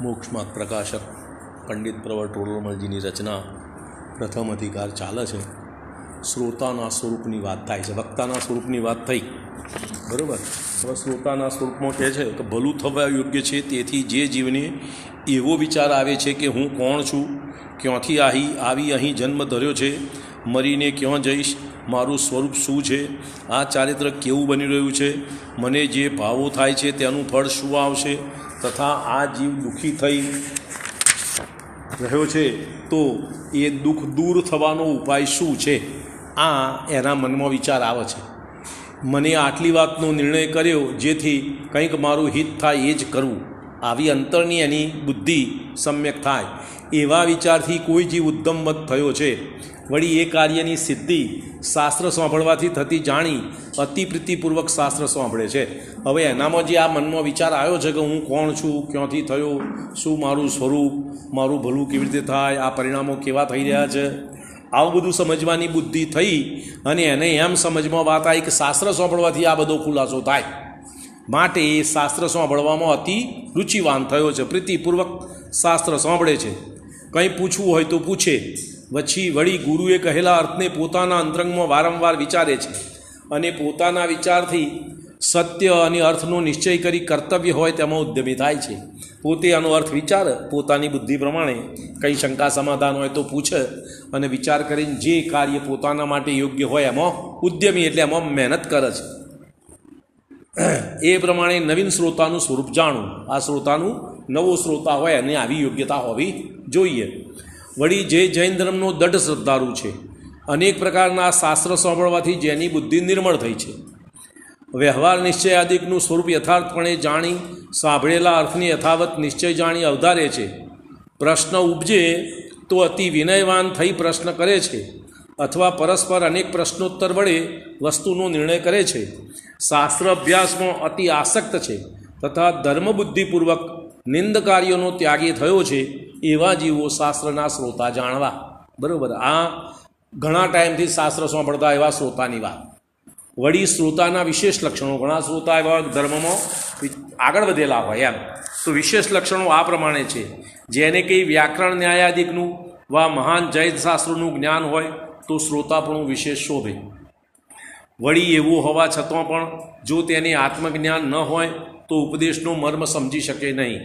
મોક્ષમાર્ગ પ્રકાશક પંડિત પ્રવર ટોલરમલજીની રચના પ્રથમ અધિકાર ચાલે છે. શ્રોતાના સ્વરૂપની વાત થાય છે. વક્તાના સ્વરૂપની વાત થઈ, બરાબર. હવે શ્રોતાના સ્વરૂપમાં કહે છે કે ભલું થવા યોગ્ય છે, તેથી જે જીવને એવો વિચાર આવે છે કે હું કોણ છું, ક્યાંથી આવી અહીં જન્મ ધર્યો છે, મરીને ક્યાં જઈશ, મારું સ્વરૂપ શું છે, આ ચારિત્ર કેવું બની રહ્યું છે, મને જે ભાવો થાય છે તેનું ફળ શું આવશે, તથા આ જીવ દુઃખી થઈ રહ્યો છે તો એ દુઃખ દૂર થવાનો ઉપાય શું છે, આ એના મનમાં વિચાર આવે છે. મને આટલી વાતનો નિર્ણય કર્યો જેથી કંઈક મારું હિત થાય એ જ કરવું, આવી અંતરની એની બુદ્ધિ સમ્યક થાય, એવા વિચારથી કોઈ જીવ ઉદ્દમવત થયો છે. વળી એ કાર્યની સિદ્ધિ શાસ્ત્ર સાંભળવાથી થતી જાણી અતિ પ્રીતિપૂર્વક શાસ્ત્ર સાંભળે છે. હવે એનામાં જે આ મનમાં વિચાર આવ્યો છે કે હું કોણ છું, ક્યાંથી થયો, શું મારું સ્વરૂપ, મારું ભલું કેવી રીતે થાય, આ પરિણામો કેવા થઈ રહ્યા છે, આવું બધું સમજવાની બુદ્ધિ થઈ અને એને એમ સમજમાં વાત આવી કે શાસ્ત્ર સાંભળવાથી આ બધો ખુલાસો થાય, માટે એ શાસ્ત્ર સાંભળવામાં અતિ રુચિવાન થયો છે. પ્રીતિપૂર્વક શાસ્ત્ર સાંભળે છે. કંઈ પૂછવું હોય તો પૂછે. વળી ગુરુએ કહેલા અર્થને પોતાના અંતરંગમાં વારંવાર વિચારે છે અને પોતાના વિચારથી સત્ય અને અર્થનો નિશ્ચય કરી કર્તવ્ય હોય તેમાં ઉદ્યમી થાય છે. પોતે આનો અર્થ વિચાર પોતાની બુદ્ધિ પ્રમાણે, કંઈ શંકા સમાધાન હોય તો પૂછે અને વિચાર કરીને જે કાર્ય પોતાના માટે યોગ્ય હોય એમાં ઉદ્યમી, એટલે એમાં મહેનત કરે છે. એ પ્રમાણે નવીન શ્રોતાનું સ્વરૂપ જાણવું. આ શ્રોતાનું નવો શ્રોતા હોય અને આવી યોગ્યતા હોવી જોઈએ. વળી જે જૈન ધર્મનો દઢ શ્રદ્ધાળુ છે, અનેક પ્રકારના શાસ્ત્ર સાંભળવાથી જેની બુદ્ધિ નિર્મળ થઈ છે, વ્યવહાર નિશ્ચય આદિકનું સ્વરૂપ યથાર્થપણે જાણી સાંભળેલા અર્થની યથાવત નિશ્ચય જાણી અવધારે છે. પ્રશ્ન ઉપજે તો અતિ વિનયવાન થઈ પ્રશ્ન કરે છે, અથવા પરસ્પર અનેક પ્રશ્નોત્તર વડે વસ્તુનો નિર્ણય કરે છે. શાસ્ત્ર અભ્યાસમાં અતિ આસક્ત છે તથા ધર્મબુદ્ધિપૂર્વક નિંદ કાર્યોનો ત્યાગી થયો છે, એવા જીવો શાસ્ત્રના શ્રોતા જાણવા. બરાબર. આ ઘણા ટાઈમથી શાસ્ત્ર સાંભળતા એવા શ્રોતાની વાત. વળી શ્રોતાના વિશેષ લક્ષણો, ઘણા શ્રોતા એવા ધર્મમાં આગળ વધેલા હોય એમ, તો વિશેષ લક્ષણો આ પ્રમાણે છે. જેને કંઈ વ્યાકરણ ન્યાયાદિકનું વા મહાન જૈન શાસ્ત્રોનું જ્ઞાન હોય તો શ્રોતાપણું વિશેષ શોભે. વળી એવું હોવા છતાં પણ જો તેને આત્મજ્ઞાન ન હોય તો ઉપદેશનો મર્મ સમજી શકે નહીં.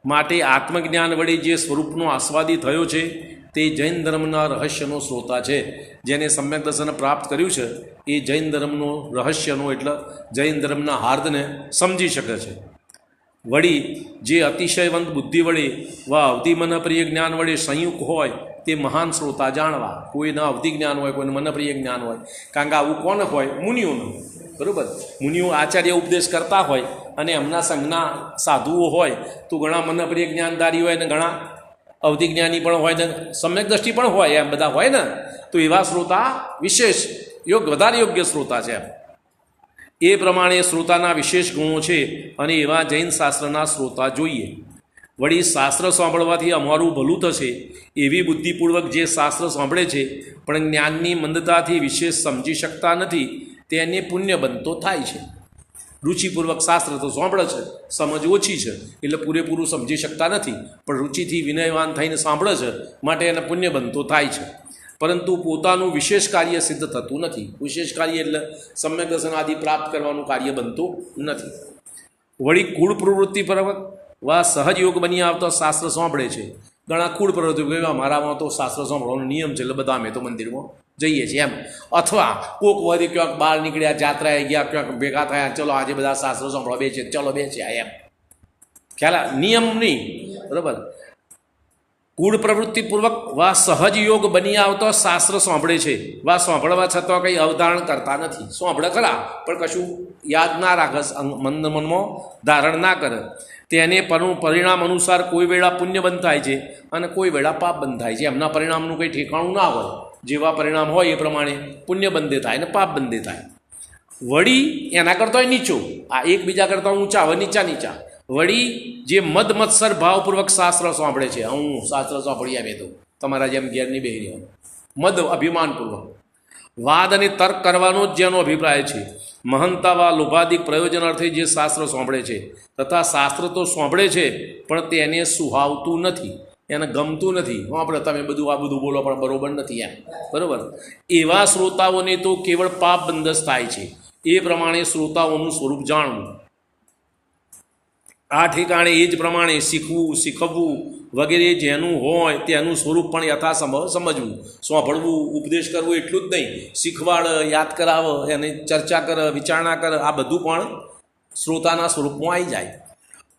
માટે આત્મજ્ઞાન વડે જે સ્વરૂપનો આસ્વાદી થયો છે તે જૈન ધર્મના રહસ્યનો શ્રોતા છે. જેને સમ્યક દર્શન પ્રાપ્ત કર્યું છે એ જૈન ધર્મનો રહસ્યનો, એટલે જૈન ધર્મના હાર્દને સમજી શકે છે. વળી જે અતિશયવંત બુદ્ધિ વડે વા અવધિ મનપ્રિય જ્ઞાન વડે સંયુક્ત હોય તે મહાન શ્રોતા જાણવા. કોઈના અવધિ જ્ઞાન હોય, કોઈને મનપ્રિય જ્ઞાન હોય. કારણ કે આવું કોણ હોય? મુનિઓનું. બરાબર. મુનિઓ આચાર્ય ઉપદેશ કરતા હોય અને એમના સંઘના સાધુઓ હોય તો ઘણા મનપ્રિય જ્ઞાનધારી હોય ને ઘણા અવધિ જ્ઞાની પણ હોય ને સમ્યક દ્રષ્ટિ પણ હોય, એમ બધા હોય ને, તો એવા શ્રોતા વિશેષ વધારે યોગ્ય શ્રોતા છે. એ પ્રમાણે શ્રોતાના વિશેષ ગુણો છે અને એવા જૈન શાસ્ત્રના શ્રોતા જોઈએ. વળી શાસ્ત્ર સાંભળવાથી અમારું ભલું થશે એવી બુદ્ધિપૂર્વક જે શાસ્ત્ર સાંભળે છે પણ જ્ઞાનની મંદતાથી વિશેષ સમજી શકતા નથી, તેને પુણ્ય બનતો થાય છે. રુચિપૂર્વક શાસ્ત્ર તો સાંભળે છે, સમજ ઓછી છે એટલે પૂરેપૂરું સમજી શકતા નથી, પણ રુચિથી વિનયવાન થઈને સાંભળે છે માટે એને પુણ્ય બનતો થાય છે. પરંતુ પોતાનું વિશેષ કાર્ય સિદ્ધ થતું નથી. વિશેષ કાર્ય એટલે સમ્યક દર્શન આદિ પ્રાપ્ત કરવાનું કાર્ય બનતું નથી. વળી કુળ પ્રવૃત્તિપૂર્વક વા સહજ યોગ બની આવતો શાસ્ત્ર સાંભળે છે. ઘણા કુળ પ્રવૃત્તિ, મારામાં તો શાસ્ત્ર સાંભળવાનો નિયમ છે એટલે બધા અમે તો મંદિરમાં જઈએ છીએ એમ. અથવા કોક વધી ક્યાંક બહાર નીકળ્યા, જાત્રાએ ગયા, ક્યાંક ભેગા થયા, ચલો આજે બધા શાસ્ત્રો સાંભળવા બેસે, ચલો બેસ્યા એમ. ખ્યાલ? નિયમ નહીં. બરાબર. કુળ પ્રવૃત્તિપૂર્વક વા સહજ યોગ બની આવતો શાસ્ત્ર સાંભળે છે, વા સાંભળવા છતાં કંઈ અવધારણ કરતા નથી. સાંભળે ખરા પણ કશું યાદ ના રાખે, મનમાં ધારણ ના કરે. તેને પરિણામ અનુસાર કોઈ વેળા પુણ્ય બંધાય છે અને કોઈ વેળા પાપ બંધાય છે. એમના પરિણામનું કંઈ ઠેકાણું ના હોય. જેવા પરિણામ હોય એ પ્રમાણે પુણ્ય બંધે થાય અને પાપ બંધે થાય. વળી એના કરતાં નીચો, આ એકબીજા કરતાં ઊંચા હોય, નીચા. વળી જે મદમત્સર ભાવપૂર્વક શાસ્ત્ર સાંભળે છે, હું શાસ્ત્ર સાંભળી આવે તો તમારા જેમ ઘેરની બેહી રહ્યો, મદ અભિમાનપૂર્વક, વાદ અને તર્ક કરવાનો જ જેનો અભિપ્રાય છે. મહંતાવા લોભાદિક પ્રયોજન અર્થે જે શાસ્ત્ર સાંભળે છે તથા શાસ્ત્ર તો સાંભળે છે પણ તેને સુહાવતું નથી, એને ગમતું નથી. આપણે તમે બધું આ બધું બોલો પણ બરોબર નથી એમ, બરાબર. એવા શ્રોતાઓને તો કેવળ પાપ બંધસ થાય છે. એ પ્રમાણે શ્રોતાઓનું સ્વરૂપ જાણવું. આ ઠેકાણે એ જ પ્રમાણે શીખવું, શીખવવું વગેરે જેનું હોય તેનું સ્વરૂપ પણ યથાસંભવ સમજવું. સાંભળવું, ઉપદેશ કરવો એટલું જ નહીં, શીખવાડ, યાદ કરાવ, એને ચર્ચા કર, વિચારણા કર, આ બધું પણ શ્રોતાના સ્વરૂપમાં આવી જાય.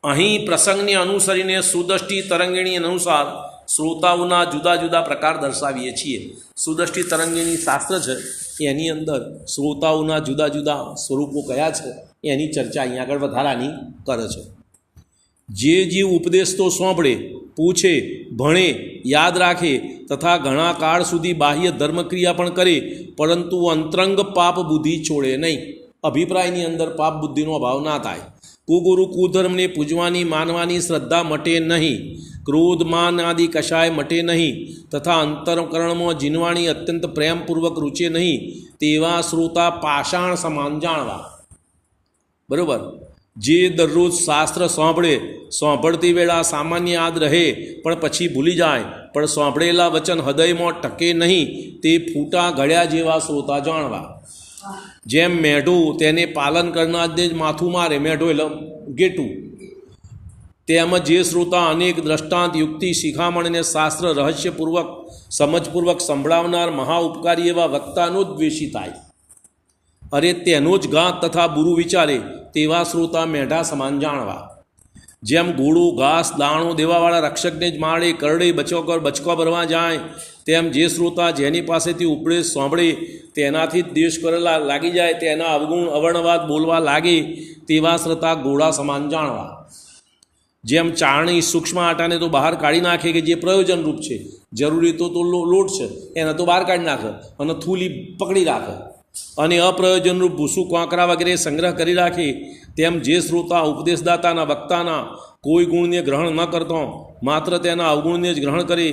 અહીં પ્રસંગને અનુસરીને સુદૃષ્ટિ તરંગિણી અનુસાર શ્રોતાઓના જુદા જુદા પ્રકાર દર્શાવીએ છીએ. સુદૃષ્ટિ તરંગિણી શાસ્ત્ર છે, એની અંદર શ્રોતાઓના જુદા જુદા સ્વરૂપો કયા છે એની ચર્ચા અહીંયા આગળ વધારાની કરે છે. જે જીવ ઉપદેશ તો સાંભળે, પૂછે, ભણે, યાદ રાખે તથા ઘણા કાળ સુધી બાહ્ય ધર્મક્રિયા પણ કરે, પરંતુ અંતરંગ પાપ બુદ્ધિ છોડે નહીં. અભિપ્રાયની અંદર પાપ બુદ્ધિનો અભાવ ના થાય. કુગુરુ કુધર્મને પૂજવાની માનવાની શ્રદ્ધા મટે નહીં, ક્રોધ માન આદિ કશાય મટે નહીં તથા અંતરકરણમાં જીનવાણી અત્યંત પ્રેમપૂર્વક રૂચે નહીં, તેવા શ્રોતા પાષાણ સમાન જાણવા. બરાબર. જે દરરોજ શાસ્ત્ર સાંભળે, સાંભળતી વેળા સામાન્ય યાદ રહે પણ પછી ભૂલી જાય, પણ સાંભળેલા વચન હૃદયમાં ટકે નહીં, તે ફૂટા ઘડ્યા જેવા શ્રોતા જાણવા. જેમ મેઢું તેને પાલન કરનારને જ માથું મારે, મેઢું એટલે ગેટું, તેમજ જે શ્રોતા અનેક દ્રષ્ટાંત, યુક્તિ, શિખામણને શાસ્ત્ર રહસ્યપૂર્વક સમજપૂર્વક સંભળાવનાર મહા ઉપકારી એવા વક્તાનો જ દ્વેષી થાય, અરે તેનો જ ઘાત તથા બુરું વિચારે, તેવા શ્રોતા મેઢા સમાન જાણવા. જેમ ઘોડો ઘાસ દાણો દેવાવાળા રક્ષકને જ મારે, કરડે બચકો ભરવા જાય, તેમ જે શ્રોતા જેની પાસેથી ઉપદેશ સાંભળે તેનાથી જ દ્વેષ કરેલા લાગી જાય, તેના અવગુણ અવર્ણવાદ બોલવા લાગે, તેવા શ્રોતા ઘોડા સમાન જાણવા. જેમ ચારણી સૂક્ષ્મ આટાને તો બહાર કાઢી નાખે કે જે પ્રયોજનરૂપ છે, જરૂરી તો લોટ છે એને તો બહાર કાઢી નાખે અને થૂલી પકડી રાખે, અને અપ્રયોજનરૂપ ભૂસું કોંકરા વગેરે સંગ્રહ કરી રાખે, તેમ જે શ્રોતા ઉપદેશદાતાના વક્તાના કોઈ ગુણને ગ્રહણ ન કરતો માત્ર તેના અવગુણને જ ગ્રહણ કરે,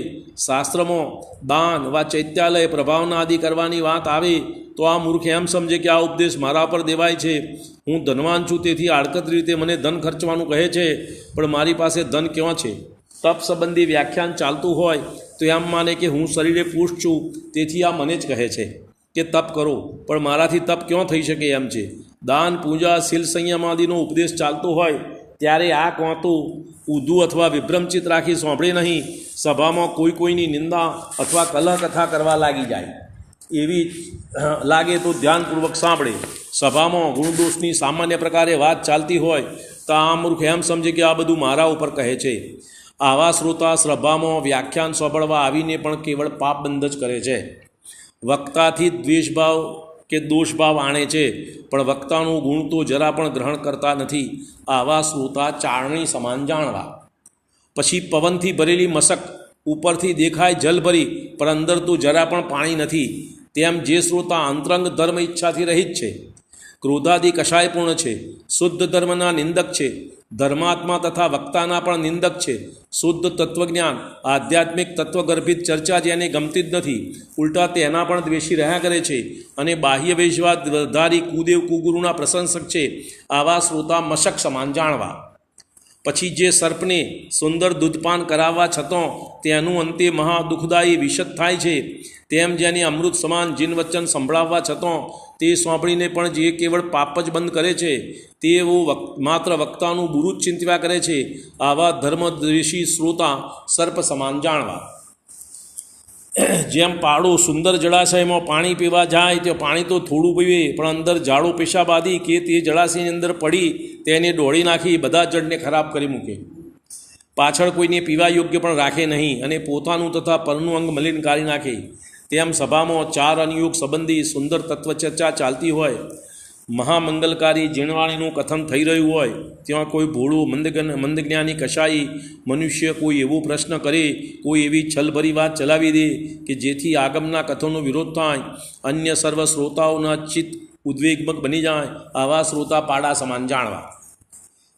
શાસ્ત્રમાં દાન વા ચૈત્યાલય પ્રભાવના આદિ કરવાની વાત આવે તો આ મૂર્ખ એમ સમજે કે આ ઉપદેશ મારા પર દેવાય છે, હું ધનવાન છું તેથી આડકત રીતે મને ધન ખર્ચવાનું કહે છે, પણ મારી પાસે ધન ક્યાં છે. તપ સંબંધી વ્યાખ્યાન ચાલતું હોય તો એમ માને કે હું શરીરે પુષ્ટ છું તેથી આ મને જ કહે છે કે તપ કરો, પણ મારાથી તપ ક્યાં થઈ શકે એમ છે. દાન, પૂજા, શીલ, સંયમ આદિનો ઉપદેશ ચાલતો હોય ત્યારે આ કોં તો ઊંધું અથવા વિભ્રમચિત રાખી સાંભળે નહીં, સભામાં કોઈની નિંદા અથવા કલહ કથા કરવા લાગી જાય. એવી લાગે તો ધ્યાનપૂર્વક સાંભળે. સભામાં ગુણદોષની સામાન્ય પ્રકારે વાત ચાલતી હોય તો આ મૂર્ખ એમ સમજે કે આ બધું મારા ઉપર કહે છે. આવા શ્રોતા સભામાં વ્યાખ્યાન સાંભળવા આવીને પણ કેવળ પાપ બંધ જ કરે છે. વક્તાથી દ્વેષભાવ કે દોષભાવ આણે છે, પણ વક્તાનું ગુણ તો જરા પણ ગ્રહણ કરતા નથી. આવા શ્રોતા ચારણી સમાન જાણવા. પછી પવનથી ભરેલી મશક ઉપરથી દેખાય જલભરી પણ અંદર તો જરા પણ પાણી નથી, તેમ જે શ્રોતા અંતરંગ ધર્મ ઈચ્છાથી રહિત છે, ક્રોધાદિ કષાયપૂર્ણ છે, શુદ્ધ ધર્મના નિંદક છે, ધર્માત્મા તથા વક્તાના પણ નિંદક છે, શુદ્ધ તત્વજ્ઞાન આધ્યાત્મિક તત્વગર્ભિત ચર્ચા જેને ગમતી જ નથી, ઉલટા તેના પણ દ્વેષી રહ્યા કરે છે, અને બાહ્ય વૈશ્વાદ ધારી કુદેવ કુગુરુના પ્રશંસક છે, આવા શ્રોતા મશક સમાન જાણવા. પછી જે સર્પને સુંદર દૂધપાન કરાવવા છતાં તેનું અંતે મહા દુઃખદાયી વિષદ થાય છે, તેમ જેને અમૃત સમાન જીન વચન સંભળાવવા છતાં તે સાંભળીને પણ જે કેવળ પાપ જ બંધ કરે છે, તેઓ માત્ર વક્તાનું બુરું જ ચિંત્યા કરે છે, આવા ધર્મદ્વેષી શ્રોતા સર્પ સમાન જાણવા. જેમ પાડો સુંદર જળાશયમાં પાણી પીવા જાય તો પાણી તો થોડું પીવે, પણ અંદર ઝાડો પેશાબ આદિ કે તે જળાશયની અંદર પડી તેને દોડી નાખી બધા જળને ખરાબ કરી મૂકે, પાછળ કોઈને પીવા યોગ્ય પણ રાખે નહીં, અને પોતાનું તથા પરનું અંગ મલિન કાઢી નાખે. તેમ સભામાં ચાર અનુયોગ સંબંધી સુંદર તત્વચર્ચા ચાલતી હોય, મહામંગલકારી જીણવાણીનું કથન થઈ રહ્યું હોય, ત્યાં કોઈ ભોળું મંદજ્ઞાની કશાઈ મનુષ્ય કોઈ એવો પ્રશ્ન કરે, કોઈ એવી છલભરી વાત ચલાવી દે કે જેથી આગમના કથનનો વિરોધ થાય, અન્ય સર્વ શ્રોતાઓના ચિત્ત ઉદ્વેગમક બની જાય, આવા શ્રોતા પાડા સમાન જાણવા.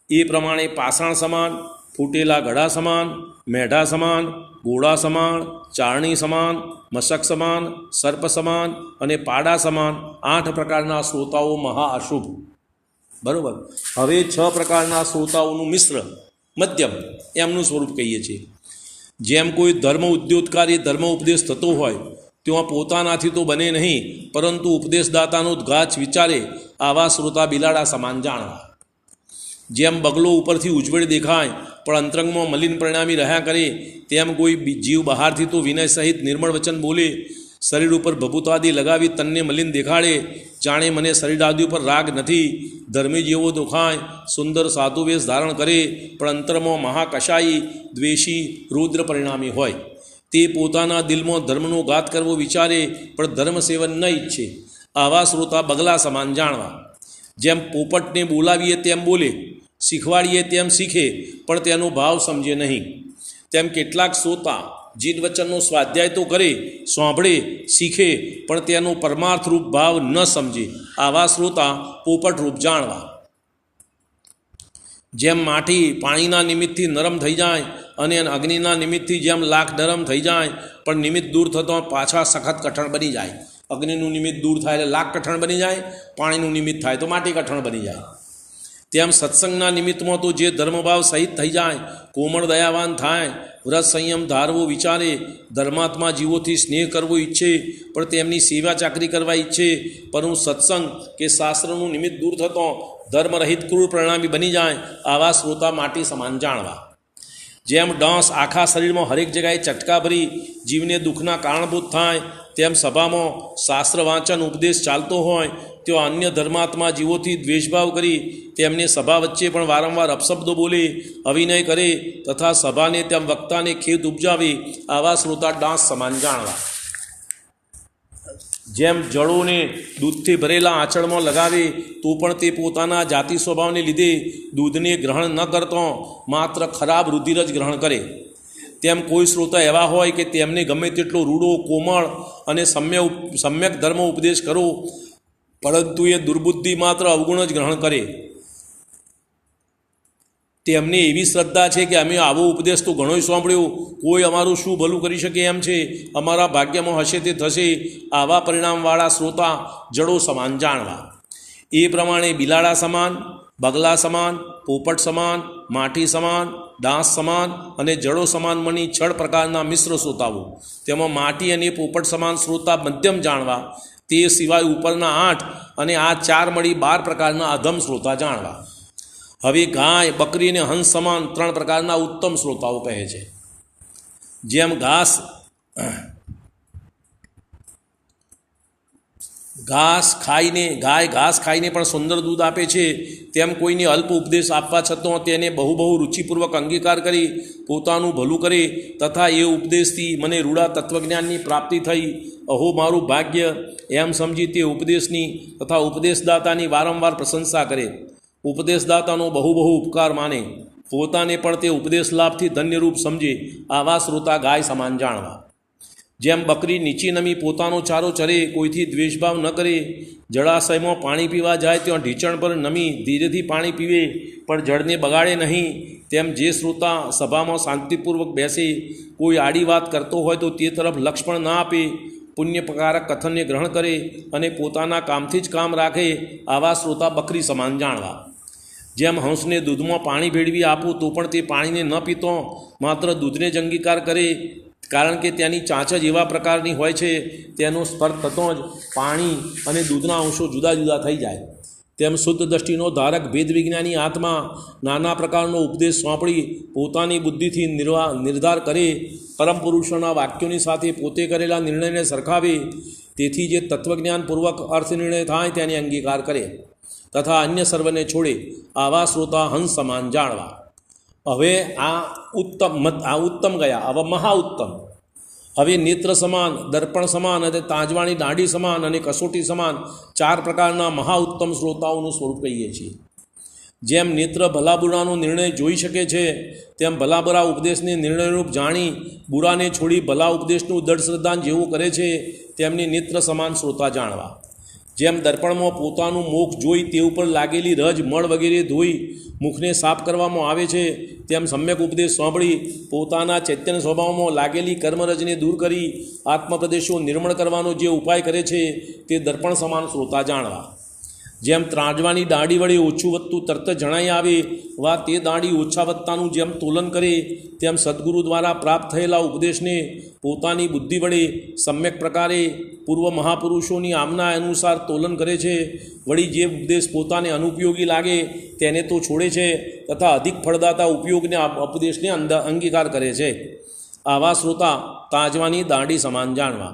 એ પ્રમાણે પાષાણ સમાન ફૂટેલા ઘડા સમાન, મેઢા સમાન, ઘોડા સમાન, ચારણી સમાન, મશક સમાન, સર્પ સમાન અને પાડા સમાન 8 પ્રકારના શ્રોતાઓ મહા અશુભ. બરાબર. હવે 6 પ્રકારના શ્રોતાઓનું મિશ્ર મધ્યમ એમનું સ્વરૂપ કહીએ છીએ. જેમ કોઈ ધર્મ ઉદ્યોતકારી ધર્મ ઉપદેશ થતો હોય ત્યાં પોતાનાથી તો બને નહીં, પરંતુ ઉપદેશદાતાનો ગાચ વિચારે આવા શ્રોતા બિલાડા સમાન જાણવા. જેમ બગલો ઉપરથી ઉજ્જવળ દેખાય પણ અંતરંગમાં મલિન પરિણામી રહ્યા કરે, તેમ કોઈ જીવ બહારથી તો વિનય સહિત નિર્મળ વચન બોલે, શરીર ઉપર ભભૂતાદિ લગાવી તનને મલિન દેખાડે, જાણે મને શરીર આદિ ઉપર રાગ નથી, ધર્મી જેવો દેખાય, સુંદર સાધુ વેશ ધારણ કરે, પણ અંતરમાં મહાકશાયી દ્વેષી રુદ્ર પરિણામી હોય. તે પોતાના દિલમાં ધર્મનો ઘાત કરવો વિચારે પણ ધર્મ સેવન ન ઈચ્છે. આવા શ્રોતા બગલા સમાન જાણવા. જેમ પોપટને બોલાવીએ તેમ બોલે, શીખવાડીએ તેમ શીખે, પણ તેનો ભાવ સમજે નહીં. તેમ કેટલાક શ્રોતા જીદ વચનનો સ્વાધ્યાય તો કરે, સાંભળે, શીખે, પણ તેનો પરમાર્થરૂપ ભાવ ન સમજે. આવા શ્રોતા પોપટરૂપ જાણવા. જેમ માટી પાણીના નિમિત્તથી નરમ થઈ જાય અને અગ્નિના નિમિત્તથી જેમ લાખ નરમ થઈ જાય, પણ નિમિત્ત દૂર થતો પાછા સખત કઠણ બની જાય. અગ્નિનું નિમિત્ત દૂર થાય એટલે લાખ કઠણ બની જાય, પાણીનું નિમિત્ત થાય તો માટી કઠણ બની જાય. તેમ સત્સંગના નિમિત્તમાં તો જે ધર્મભાવ સહિત થઈ જાય, કોમળ દયાવાન થાય, વ્રત સંયમ ધારવો વિચારે, ધર્માત્મા જીવોથી સ્નેહ કરવો ઈચ્છે, પણ તેમની સેવા ચાકરી કરવા ઈચ્છે, પરંતુ સત્સંગ કે શાસ્ત્રનું નિમિત્ત દૂર થતો ધર્મરહિત ક્રૂર પરિણામી બની જાય. આવા શ્રોતા માટી સમાન જાણવા. જેમ ડાંસ આખા શરીરમાં હરેક જગ્યાએ ચટકા ભરી જીવને દુઃખના કારણભૂત થાય, તેમ સભામાં શાસ્ત્ર વાંચન ઉપદેશ ચાલતો હોય તેઓ અન્ય ધર્માત્મા જીવોથી દ્વેષભાવ કરી તેમને સભા વચ્ચે પણ વારંવાર અપશબ્દો બોલે, અવિનય કરે તથા સભાને તેમ વક્તાને ખેદ ઉપજાવે. આવા શ્રોતા ડાંસ સમાન જાણવા. જેમ જળોને દૂધથી ભરેલા આંચળમાં લગાવે તો પણ તે પોતાના જાતિ સ્વભાવને લીધે દૂધને ગ્રહણ ન કરતો માત્ર ખરાબ રુધિર જ ગ્રહણ કરે, તેમ કોઈ શ્રોતા એવા હોય કે તેમને ગમે તેટલો રૂડો, કોમળ અને સમ્યક ધર્મ ઉપદેશ કરો, પરંતુ એ દુર્બુદ્ધિ માત્ર અવગુણ જ ગ્રહણ કરે. તેમને એવી શ્રદ્ધા છે કે અમે આવો ઉપદેશ તો ઘણોય સાંભળ્યો, કોઈ અમારું શું ભલું કરી શકે એમ છે, અમારા ભાગ્યમાં હશે તે થશે. આવા પરિણામવાળા શ્રોતા જડો સમાન જાણવા. એ પ્રમાણે બિલાડા સમાન, બગલા સમાન, પોપટ સમાન, માટી સમાન, ડાંસ સમાન અને જડો સમાન મની 6 પ્રકારના મિશ્ર શ્રોતાઓ. તેમાં માટી અને પોપટ સમાન શ્રોતા મધ્યમ જાણવા. તે સિવાય ઉપરના 8 અને આ 4 મળી 12 પ્રકારના અધમ શ્રોતા જાણવા. હવે ગાય, બકરી અને હંસ સમાન 3 પ્રકારના ઉત્તમ શ્રોતાઓ કહે છે. જેમ ઘાસ ખાઈને પણ સુંદર દૂધ આપે છે, તેમ કોઈને અલ્પ ઉપદેશ આપવા છતાં તેને બહુ રુચિપૂર્વક અંગીકાર કરી પોતાનું ભલું કરે તથા એ ઉપદેશથી મને રૂડા તત્વજ્ઞાનની પ્રાપ્તિ થઈ, અહો મારું ભાગ્ય એમ સમજી તે ઉપદેશની તથા ઉપદેશદાતાની વારંવાર પ્રશંસા કરે. ઉપદેશદાતાનો બહુ ઉપકાર માને, પોતાને પણ તે ઉપદેશ લાભથી ધન્યરૂપ સમજે. આવા શ્રોતા ગાય સમાન જાણવા. જેમ બકરી નીચી નમી પોતાનો ચારો ચરે, કોઈથી દ્વેષભાવ ન કરે, જળાશયમાં પાણી પીવા જાય ત્યાં ઢીચણ પર નમી ધીરેથી પાણી પીવે પણ જળને બગાડે નહીં, તેમ જે શ્રોતા સભામાં શાંતિપૂર્વક બેસે, કોઈ આડી વાત કરતો હોય તો તે તરફ લક્ષ પણ ના આપે, પુણ્યપકારક કથનને ગ્રહણ કરે અને પોતાના કામથી જ કામ રાખે. આવા શ્રોતા બકરી સમાન જાણવા. જેમ હંસને દૂધમાં પાણી ભેળવી આપું તો પણ તે પાણીને ન પીતો, માત્ર દૂધને જ અંગીકાર કરે, કારણ કે તેની ચાંચ જ એવા પ્રકારની હોય છે, તેનો સ્પર્શ થતો જ પાણી અને દૂધના અંશો જુદા જુદા થઈ જાય. તેમ શુદ્ધ દ્રષ્ટિનો ધારક ભેદ વિજ્ઞાની આત્મા નાના પ્રકારનો ઉપદેશ સોંપડી પોતાની બુદ્ધિથી નિર્ધાર કરે, પરમ પુરુષોના વાક્યોની સાથે પોતે કરેલા નિર્ણયને સરખાવે, તેથી જે તત્વજ્ઞાનપૂર્વક અર્થ નિર્ણય થાય તેને અંગીકાર કરે તથા અન્ય સર્વને છોડે. આવા શ્રોતા હંસ સમાન જાણવા. હવે આ ઉત્તમ ગયા. હવે મહા ઉત્તમ. હવે નેત્ર સમાન, દર્પણ સમાન અને તાજવાણી દાઢી સમાન અને કસોટી સમાન 4 પ્રકારના મહા ઉત્તમ શ્રોતાઓનું સ્વરૂપ કહીએ છીએ. જેમ નેત્ર ભલા બુરાનો નિર્ણય જોઈ શકે છે, તેમ ભલા બુરા ઉપદેશને નિર્ણયરૂપ જાણી બુરાને છોડી ભલા ઉપદેશનું દૃઢ શ્રદ્ધાન જેવું કરે છે, તેમની નેત્ર સમાન શ્રોતા જાણવા. જેમ દર્પણમાં પોતાનું મુખ જોઈ તે ઉપર લાગેલી રજ મળ વગેરે ધોઈ મુખને સાફ કરવામાં આવે છે, તેમ સમ્યક ઉપદેશ સાંભળી પોતાના ચૈતન્ય સ્વભાવમાં લાગેલી કર્મરજને દૂર કરી આત્મપ્રદેશો નિર્મળ કરવાનો જે ઉપાય કરે છે તે દર્પણ સમાન શ્રોતા જાણવા. જેમ ત્રાજવાની દાઢી વડે ઓછું વધતું તરત જણાઈ આવે વા તે દાઢી ઓછા વધતાનું જેમ તોલન કરે, તેમ સદગુરુ દ્વારા પ્રાપ્ત થયેલા ઉપદેશને પોતાની બુદ્ધિ વડે સમ્યક પ્રકારે પૂર્વ મહાપુરુષોની આમના અનુસાર તોલન કરે છે. વળી જે ઉપદેશ પોતાને અનુપયોગી લાગે તેને તો છોડે છે તથા અધિક ફળદાતા ઉપયોગને ઉપદેશને અંગીકાર કરે છે. આવા શ્રોતા તાજવાની દાઢી સમાન જાણવા.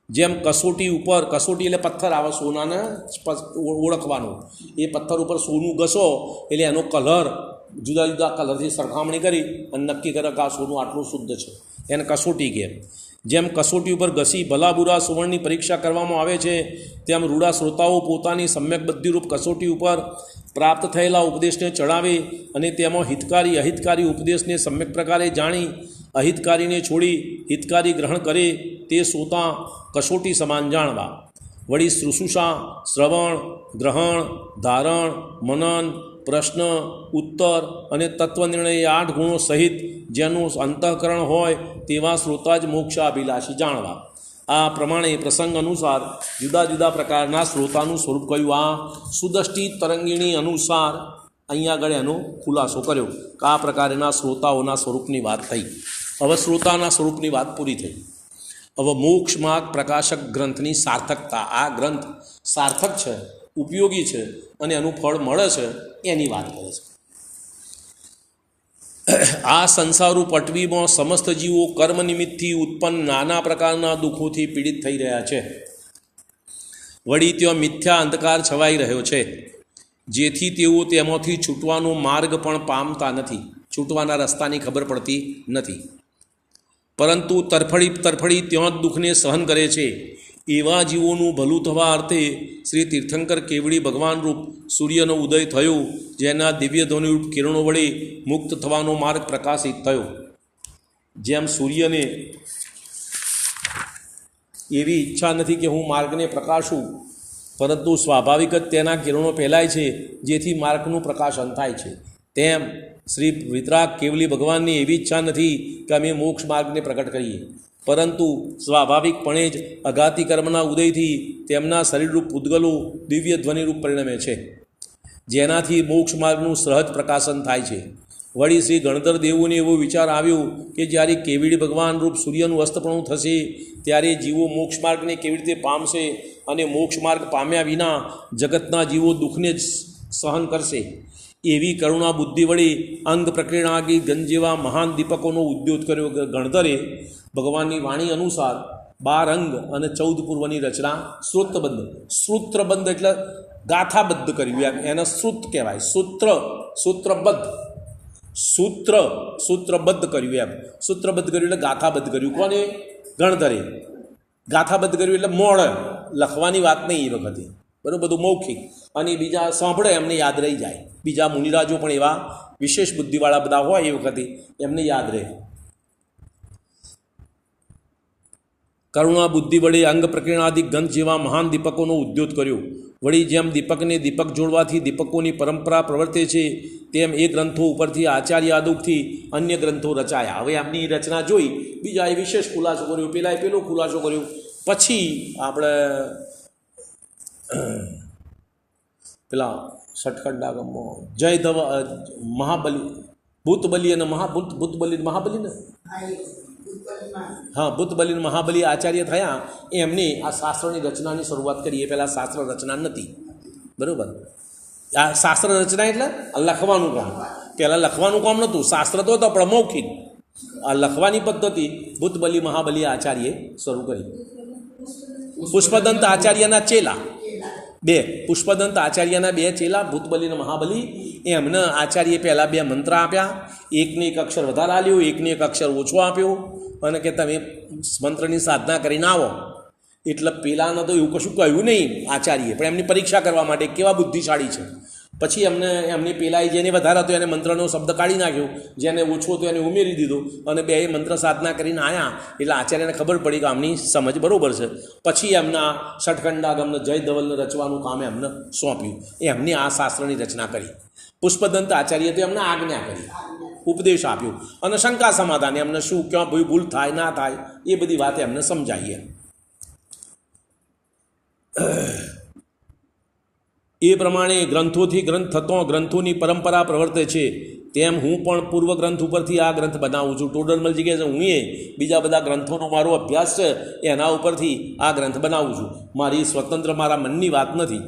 જેમ કસોટી ઉપર, કસોટી એટલે પથ્થર આવે સોનાને ઓળખવાનો, એ પથ્થર ઉપર સોનું ઘસો એટલે એનો કલર જુદા જુદા કલરથી સરખામણી કરી અને નક્કી કરે કે આ સોનું આટલું શુદ્ધ છે, એને કસોટી કહે. જેમ કસોટી ઉપર ઘસી ભલા બુરા સુવર્ણની પરીક્ષા કરવામાં આવે છે, તેમ રૂડા શ્રોતાઓ પોતાની સમ્યક બુદ્ધિરૂપ કસોટી ઉપર પ્રાપ્ત થયેલા ઉપદેશને ચડાવે અને તેમાં હિતકારી અહિતકારી ઉપદેશને સમ્યક પ્રકારે જાણી અહિતકારીને છોડી હિતકારી ગ્રહણ કરે તે શ્રોતા કસોટી સમાન જાણવા. વળી શુશ્રુષા, શ્રવણ, ગ્રહણ, ધારણ, મનન, પ્રશ્ન, ઉત્તર અને તત્વનિર્ણય 8 ગુણો સહિત જેનું અંતઃકરણ હોય તેવા શ્રોતા જ મોક્ષાભિલાષી જાણવા. આ પ્રમાણે પ્રસંગ અનુસાર જુદા જુદા પ્રકારના શ્રોતાનું સ્વરૂપ કહ્યું. આ સુદષ્ટિ તરંગીણી અનુસાર અહીંયા આગળ એનો ખુલાસો કર્યો કે આ પ્રકારના શ્રોતાઓના સ્વરૂપની વાત થઈ. હવે શ્રોતાના સ્વરૂપની વાત પૂરી થઈ. હવે મોક્ષ માર્ગ પ્રકાશક ગ્રંથની સાર્થકતા, આ ગ્રંથ સાર્થક છે, ઉપયોગી છે અને એનું ફળ મળે છે એની વાત કરે છે. આ સંસારુ પટવીમાં સમસ્ત જીવો કર્મ નિમિત્તથી ઉત્પન્ન નાના પ્રકારના દુઃખોથી પીડિત થઈ રહ્યા છે. વળી ત્યાં મિથ્યા અંધકાર છવાઈ રહ્યો છે, જેથી તેઓ તેમાંથી છૂટવાનો માર્ગ પણ પામતા નથી, છૂટવાના રસ્તાની ખબર પડતી નથી, પરંતુ તરફડી ત્યાં જ દુઃખને સહન કરે છે. એવા જીવોનું ભલું થવા અર્થે શ્રી તીર્થંકર કેવડી ભગવાનરૂપ સૂર્યનો ઉદય થયો, જેના દિવ્ય ધ્વનિરૂપ કિરણો વડે મુક્ત થવાનો માર્ગ પ્રકાશિત થયો. જેમ સૂર્યને એવી ઈચ્છા નથી કે હું માર્ગને પ્રકાશું, પરંતુ સ્વાભાવિક જ તેના કિરણો ફેલાય છે જેથી માર્ગનું પ્રકાશન થાય છે, તેમ શ્રી વિતરાગ કેવલી ભગવાનની એવી ઈચ્છા નથી કે અમે મોક્ષ માર્ગને પ્રગટ કરીએ, પરંતુ સ્વાભાવિકપણે જ અઘાતી કર્મના ઉદયથી તેમના શરીરરૂપ પૂતગલો દિવ્ય ધ્વનિરૂપ પરિણમે છે, જેનાથી મોક્ષ માર્ગનું સહજ પ્રકાશન થાય છે. વળી શ્રી ગણધર દેવોને એવો વિચાર આવ્યો કે જ્યારે કેવડી ભગવાન રૂપ સૂર્યનું અસ્તપણું થશે ત્યારે જીવો મોક્ષ માર્ગને કેવી રીતે પામશે અને મોક્ષ માર્ગ પામ્યા વિના જગતના જીવો દુઃખને જ સહન કરશે. એવી કરુણા બુદ્ધિ વડે અંગ પ્રકીર્ણાગી ગંજ જેવા મહાન દીપકોનો ઉદ્યોગ કર્યો. ગણધરે ભગવાનની વાણી અનુસાર 12 અંગ અને 14 પૂર્વની રચના સૂત્રબદ્ધ એટલે ગાથાબદ્ધ કર્યું, એમ એને શ્રુત કહેવાય. સૂત્રબદ્ધ કર્યું, એમ સૂત્રબદ્ધ કર્યું એટલે ગાથાબદ્ધ કર્યું. કોને? ગણધરે. ગાથાબદ્ધ કર્યું એટલે મોડ લખવાની વાત નહીં એ વખતે, બરાબર, બધું મૌખિક, અને બીજા સાંભળે એમને યાદ રહી જાય. બીજા મુનિરાજો પણ એવા વિશેષ બુદ્ધિવાળા બધા હોય એ વખતે એમને યાદ રહે. કરુણા બુદ્ધિ વડે અંગ પ્રકીર્ણાદિક ગંધ જેવા મહાન દીપકોનો ઉદ્યોગ કર્યો. વળી જેમ દીપકને દીપક જોડવાથી દીપકોની પરંપરા પ્રવર્તે છે, તેમ એ ગ્રંથો ઉપરથી આચાર્ય આદુકથી અન્ય ગ્રંથો રચાયા. હવે એમની રચના જોઈ બીજાએ વિશેષ ખુલાસો કર્યો, પેલાએ પેલો ખુલાસો કર્યો. પછી આપણે પેલા સટખંડા ગામમાં જયધવ મહાબલી ભૂતબલી અને મહાબલી ને હા ભૂતબલી મહાબલી આચાર્ય થયા, એમને આ શાસ્ત્રની રચનાની શરૂઆત કરી. એ પહેલાં શાસ્ત્ર રચના નથી, બરાબર. આ શાસ્ત્ર રચના એટલે લખવાનું કામ. પહેલાં લખવાનું કામ નહોતું, શાસ્ત્ર તો હતો પણ મૌખિક. આ લખવાની પદ્ધતિ ભૂતબલી મહાબલી આચાર્યે શરૂ કરી. પુષ્પદંત આચાર્યના ચેલા પુષ્પદંત આચાર્યના 2 ચેલા ભૂતબલી અને મહાબલી, એમને આચાર્ય પહેલાં 2 મંત્ર આપ્યા. એકને એક અક્ષર વધારે આપ્યો, એકને એક અક્ષર ઓછો આપ્યો, અને કે તમે મંત્રની સાધના કરીને આવો. એટલે પેલાને તો એવું કશું કહ્યું નહીં આચાર્ય, પણ એમની પરીક્ષા કરવા માટે કેવા બુદ્ધિશાળી છે. પછી એમની પેલાઈ જેને વધારે હતો એને મંત્રનો શબ્દ કાઢી નાખ્યો, જેને ઓછો હતો એને ઉમેરી દીધો, અને બે મંત્ર સાધના કરીને આવ્યા એટલે આચાર્યને ખબર પડી કે આમની સમજ બરાબર છે. પછી એમના ષટખંડાગમને જય ધવલને રચવાનું કામ એમને સોંપ્યું. એમની આ શાસ્ત્રની રચના કરી. પુષ્પદંત આચાર્ય તો એમને આજ્ઞા કરી, ઉપદેશ આપ્યો, અને શંકા સમાધાન એમને શું ક્યાં ભૂલ થાય ના થાય એ બધી વાત એમને સમજાવીએ. એ પ્રમાણે ગ્રંથોથી ગ્રંથ થતો ગ્રંથોની પરંપરા પ્રવર્તે છે, તેમ હું પણ પૂર્વ ગ્રંથ ઉપરથી આ ગ્રંથ બનાવું છું. ટોડરમલજી કહે છે હું બીજા બધા ગ્રંથોનો મારો અભ્યાસ છે, એના ઉપરથી આ ગ્રંથ બનાવું છું. મારી સ્વતંત્ર મારા મનની વાત નથી.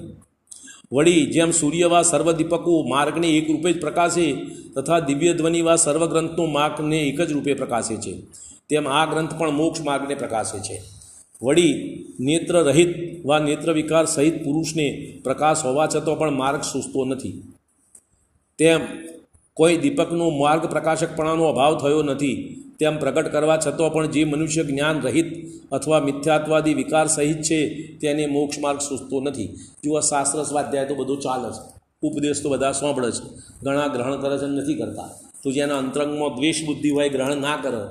વળી જેમ સૂર્યવા સર્વદીપકો માર્ગને એક રૂપે જ પ્રકાશે તથા દિવ્ય ધ્વનિવા સર્વગ્રંથનો માર્ગને એક જ રૂપે પ્રકાશે છે, તેમ આ ગ્રંથ પણ મોક્ષ માર્ગને પ્રકાશે છે. વળી નેત્ર રહિત વા નેત્ર વિકાર સહિત પુરુષને પ્રકાશ હોવા છતાં પણ માર્ગ સૂઝતો નથી. તેમ કોઈ દીપકનો માર્ગ પ્રકાશકપણાનો અભાવ થયો નથી, તેમ પ્રગટ કરવા છતાં પણ જે મનુષ્ય જ્ઞાન રહિત અથવા મિથ્યાત્વાદી વિકાર સહિત છે તેને મોક્ષ માર્ગ સૂઝતો નથી. જો આ શાસ્ત્ર સ્વાધ્યાય તો બધું ચાલે છે, ઉપદેશ તો બધા સાંભળે છે, ઘણા ગ્રહણ કરે છે નથી કરતા. તો જેના અંતરંગમાં દ્વેષ બુદ્ધિ હોય ગ્રહણ ના કરે,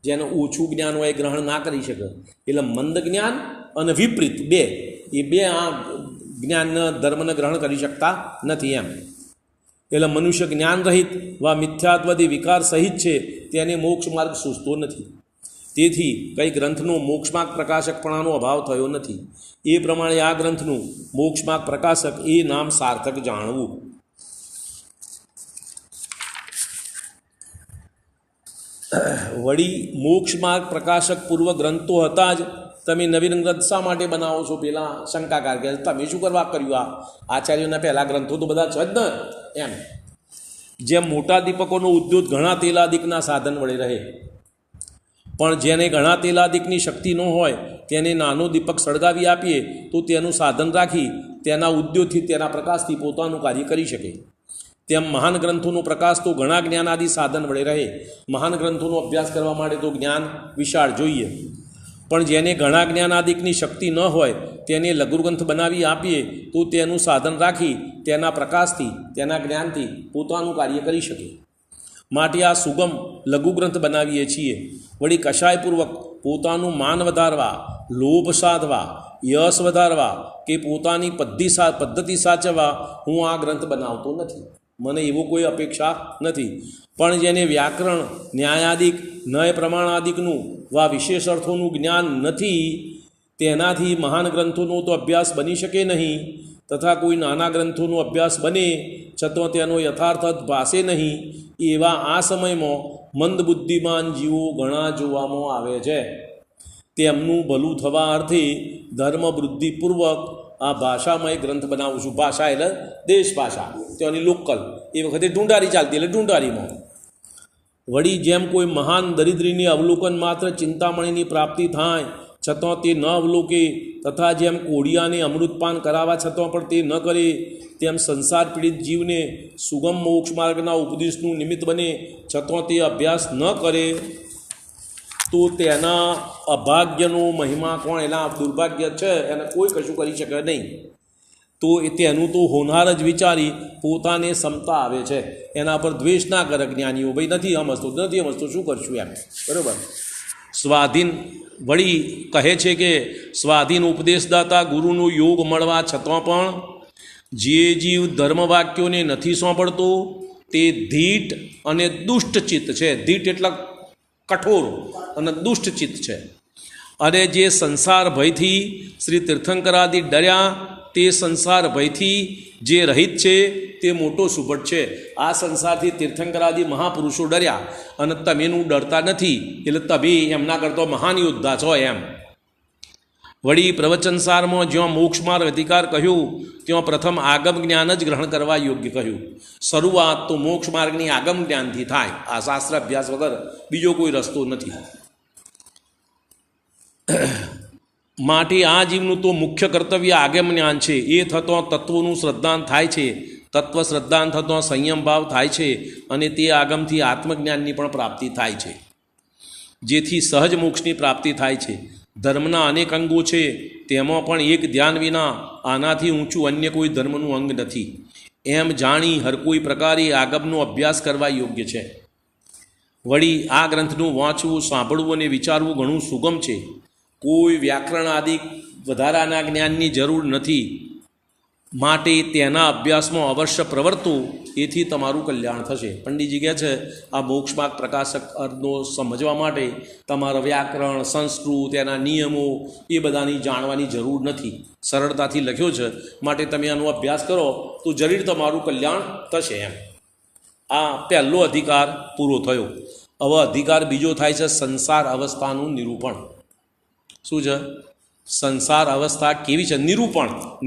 જેને ઓછું જ્ઞાન હોય ગ્રહણ ના કરી શકે. એટલે મંદ જ્ઞાન અને વિપરીત બે આ જ્ઞાનને ધર્મને ગ્રહણ કરી શકતા નથી એમ. એટલે મનુષ્ય જ્ઞાન રહિત વા મિથ્યાત્વાદી વિકાર સહિત છે તેને મોક્ષ માર્ગ સૂઝતો નથી. તેથી કંઈ ગ્રંથનો મોક્ષમાર્ગ પ્રકાશકપણાનો અભાવ થયો નથી. એ પ્રમાણે આ ગ્રંથનું મોક્ષમાર્ગ પ્રકાશક એ નામ સાર્થક જાણવું. વળી મોક્ષમાર્ગ પ્રકાશક પૂર્વ ગ્રંથો હતા જ તમે નવીન ગ્રંથ શા માટે બનાવો છો? પેલા શંકાકાર કે તમે શું કરવા કર્યું? આ આચાર્યોના પહેલાં ગ્રંથો તો બધા છે જ ને એમ. જેમ મોટા દીપકોનો ઉદ્યોગ ઘણા તેલાદિકના સાધન વડે રહે, પણ જેને ઘણા તેલાદિકની શક્તિ ન હોય તેને નાનો દીપક સળગાવી આપીએ તો તેનું સાધન રાખી તેના ઉદ્યોગથી તેના પ્રકાશથી પોતાનું કાર્ય કરી શકે. તેમ મહાન ગ્રંથોનો પ્રકાશ તો ઘણા જ્ઞાનાદિ સાધન વડે રહે. મહાન ગ્રંથોનો અભ્યાસ કરવા માટે તો જ્ઞાન વિશાળ જોઈએ, પણ જેને ઘણા જ્ઞાનાદિકની શક્તિ ન હોય તેને લઘુગ્રંથ બનાવી આપીએ તો તેનું સાધન રાખી તેના પ્રકાશથી તેના જ્ઞાનથી પોતાનું કાર્ય કરી શકે. માટે આ સુગમ લઘુગ્રંથ બનાવીએ છીએ. વળી કશાયપૂર્વક પોતાનું માન વધારવા, લોભ સાધવા, યશ વધારવા કે પોતાની પદ્ધતિ સાચવવા હું આ ગ્રંથ બનાવતો નથી. મને એવો કોઈ અપેક્ષા નથી. પણ જેને વ્યાકરણ, ન્યાયાદિક, નય પ્રમાણાદિકનું વા વિશેષ અર્થોનું જ્ઞાન નથી તેનાથી મહાન ગ્રંથોનો તો અભ્યાસ બની શકે નહીં, તથા કોઈ નાના ગ્રંથોનો અભ્યાસ બને છતાં તેનો યથાર્થ અર્થ ભાષે નહીં. એવા આ સમયમાં મંદબુદ્ધિમાન જીવો ઘણા જોવામાં આવે છે. તેમનું ભલું થવા અર્થે ધર્મવૃદ્ધિપૂર્વક આ ભાષામાં એક ગ્રંથ બનાવું છું. ભાષા એટલે દેશ ભાષા, તેની લોકલ. એ વખતે ઢૂંઢારી ચાલતી એટલે ઢૂંઢારીમાં. વળી જેમ કોઈ મહાન દરિદ્રીની અવલોકન માત્ર ચિંતામણીની પ્રાપ્તિ થાય છતાં તે ન અવલોકે, તથા જેમ કોડિયાને અમૃતપાન કરાવવા છતાં પણ તે ન કરે, તેમ સંસાર પીડિત જીવને સુગમ મોક્ષ માર્ગના ઉપદેશનું નિમિત્ત બને છતાં તે અભ્યાસ ન કરે તો તેના અભાગ્યનો મહિમા કોણ? એના દુર્ભાગ્ય છે, એને કોઈ કશું કરી શકે નહીં. તો તેનું તો હોનાર જ વિચારી પોતાને ક્ષમતા આવે છે, એના પર દ્વેષ ના કરે જ્ઞાનીઓ. ભાઈ નથી સમજતો શું કરશું એમ, બરાબર. સ્વાધીન વળી કહે છે કે સ્વાધીન ઉપદેશદાતા ગુરુનો યોગ મળવા છતાં પણ જે જીવ ધર્મવાક્યોને નથી સાંભળતો તે ધીટ અને દુષ્ટ ચિત્ત છે. ધીટ એટલે કઠોર અને દુષ્ટ ચિત્ત છે. અને જે સંસાર ભયથી શ્રી તીર્થંકરાદિ ડર્યા તે સંસાર ભયથી જે રહિત છે તે મોટો સુભટ છે. આ સંસારથી તીર્થંકરાદિ મહાપુરુષો ડર્યા અને તમેનું ડરતા નથી, એટલે તમે એમના કરતા મહાન યોદ્ધા છો એમ. વળી પ્રવચનસારમાં જ્યાં મોક્ષમાર્ગ અધિકાર કહ્યું ત્યાં પ્રથમ આગમ જ્ઞાન જ ગ્રહણ કરવા યોગ્ય કહ્યું. શરૂઆત તો મોક્ષ માર્ગની આગમ જ્ઞાનથી થાય. આ શાસ્ત્ર અભ્યાસ વગર બીજો કોઈ રસ્તો નથી. માટે આ જીવનું તો મુખ્ય કર્તવ્ય આગમ જ્ઞાન છે. એ થતો તત્વોનું શ્રદ્ધાન થાય છે, તત્વ શ્રદ્ધાન થતો સંયમ ભાવ થાય છે, અને તે આગમથી આત્મજ્ઞાનની પણ પ્રાપ્તિ થાય છે, જેથી સહજ મોક્ષની પ્રાપ્તિ થાય છે. ધર્મના અનેક અંગો છે, તેમાં પણ એક ધ્યાન વિના આનાથી ઊંચું અન્ય કોઈ ધર્મનું અંગ નથી. એમ જાણી હર કોઈ પ્રકારે આગમનો અભ્યાસ કરવા યોગ્ય છે. વળી આ ગ્રંથનું વાંચવું, સાંભળવું અને વિચારવું ઘણું સુગમ છે. કોઈ વ્યાકરણ આદિ વધારાના જ્ઞાનની જરૂર નથી. માટે તેના અભ્યાસમાં અવશ્ય પ્રવર્તો, એથી તમારું કલ્યાણ થશે. પંડિતજી કહે છે આ મોક્ષમાર્ગ પ્રકાશક અર્થનો સમજવા માટે તમારા વ્યાકરણ, સંસ્કૃત, તેના નિયમો એ બધાની જાણવાની જરૂર નથી. સરળતાથી લખ્યો છે, માટે તમે આનો અભ્યાસ કરો તો જરૂર તમારું કલ્યાણ થશે. એમ આ પહેલો અધિકાર પૂરો થયો. હવે અધિકાર બીજો થાય છે સંસાર અવસ્થાનું નિરૂપણ. શું છે? સંસાર અવસ્થા કેવી છે?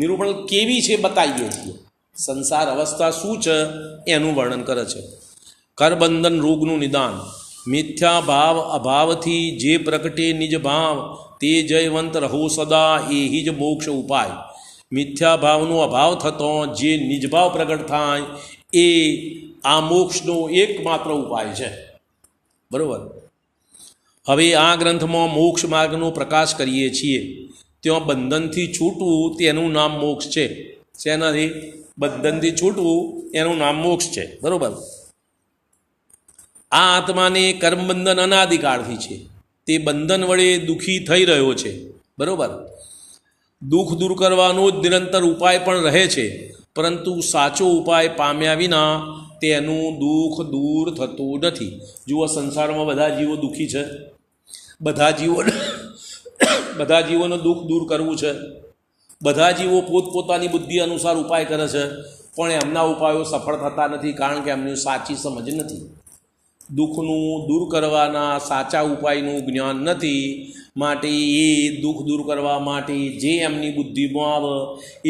નિરૂપણ કેવી છે બતાવીએ છીએ. સંસાર અવસ્થા શું છે એનું વર્ણન કરે છે. કરબંધન રોગનું નિદાન. મિથ્યા ભાવ અભાવથી જે પ્રગટે નિજ ભાવ, તે જયવંત રહો સદા, એ જ મોક્ષ ઉપાય. મિથ્યા ભાવનો અભાવ થતો જે નિજભાવ પ્રગટ થાય એ આ મોક્ષનો એકમાત્ર ઉપાય છે. બરાબર. હવે આ ગ્રંથમાં મોક્ષ માર્ગનો પ્રકાશ કરીએ છીએ. ત્યાં બંધનથી છૂટવું તેનું નામ મોક્ષ છે. શેનાથી? બંધનથી છૂટવું એનું નામ મોક્ષ છે. બરાબર. આ આત્માને કર્મબંધન અનાદિકાળથી છે. તે બંધન વડે દુઃખી થઈ રહ્યો છે. બરાબર. દુઃખ દૂર કરવાનો જ નિરંતર ઉપાય પણ રહે છે, પરંતુ સાચો ઉપાય પામ્યા વિના તેનું દુઃખ દૂર થતું નથી. જુઓ, સંસારમાં બધા જીવો દુઃખી છે. બધા જીવોનું દુઃખ દૂર કરવું છે. બધા જીવો પોતપોતાની બુદ્ધિ અનુસાર ઉપાય કરે છે, પણ એમના ઉપાયો સફળ થતા નથી, કારણ કે એમની સાચી સમજ નથી. દુઃખનું દૂર કરવાના સાચા ઉપાયનું જ્ઞાન નથી. માટે એ દુઃખ દૂર કરવા માટે જે એમની બુદ્ધિમાં આવે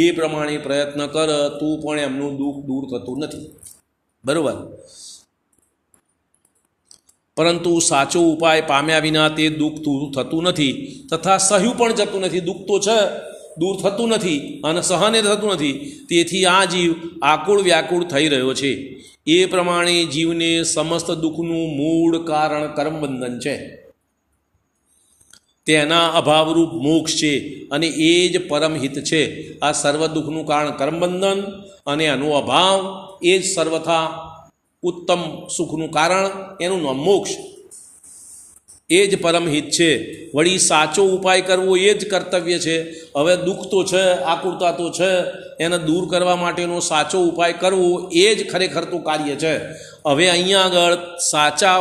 એ પ્રમાણે પ્રયત્ન કરે તો પણ એમનું દુઃખ દૂર થતું નથી. બરાબર. પરંતુ સાચો ઉપાય પામ્યા વિના તે દુઃખ દૂર થતું નથી, તથા સહ્યું પણ જતું નથી. દુઃખ તો છે, દૂર થતું નથી અને સહને થતું નથી. તેથી આ જીવ આકુળ વ્યાકુળ થઈ રહ્યો છે. એ પ્રમાણે જીવને સમસ્ત દુઃખનું મૂળ કારણ કર્મબંધન છે. તેના અભાવરૂપ મોક્ષ છે અને એ જ પરમહિત છે. આ સર્વ દુઃખનું કારણ કર્મબંધન અને એનો અભાવ એ જ સર્વથા ઉત્તમ સુખનું કારણ, એનું નામ મોક્ષ. એ જ પરમહિત છે. વળી સાચો ઉપાય કરવો એ જ કર્તવ્ય છે. હવે દુઃખ તો છે, આકુરતા તો છે, એને દૂર કરવા માટેનો સાચો ઉપાય કરવો એ જ ખરેખર તો કાર્ય છે. હવે અહીંયા આગળ સાચા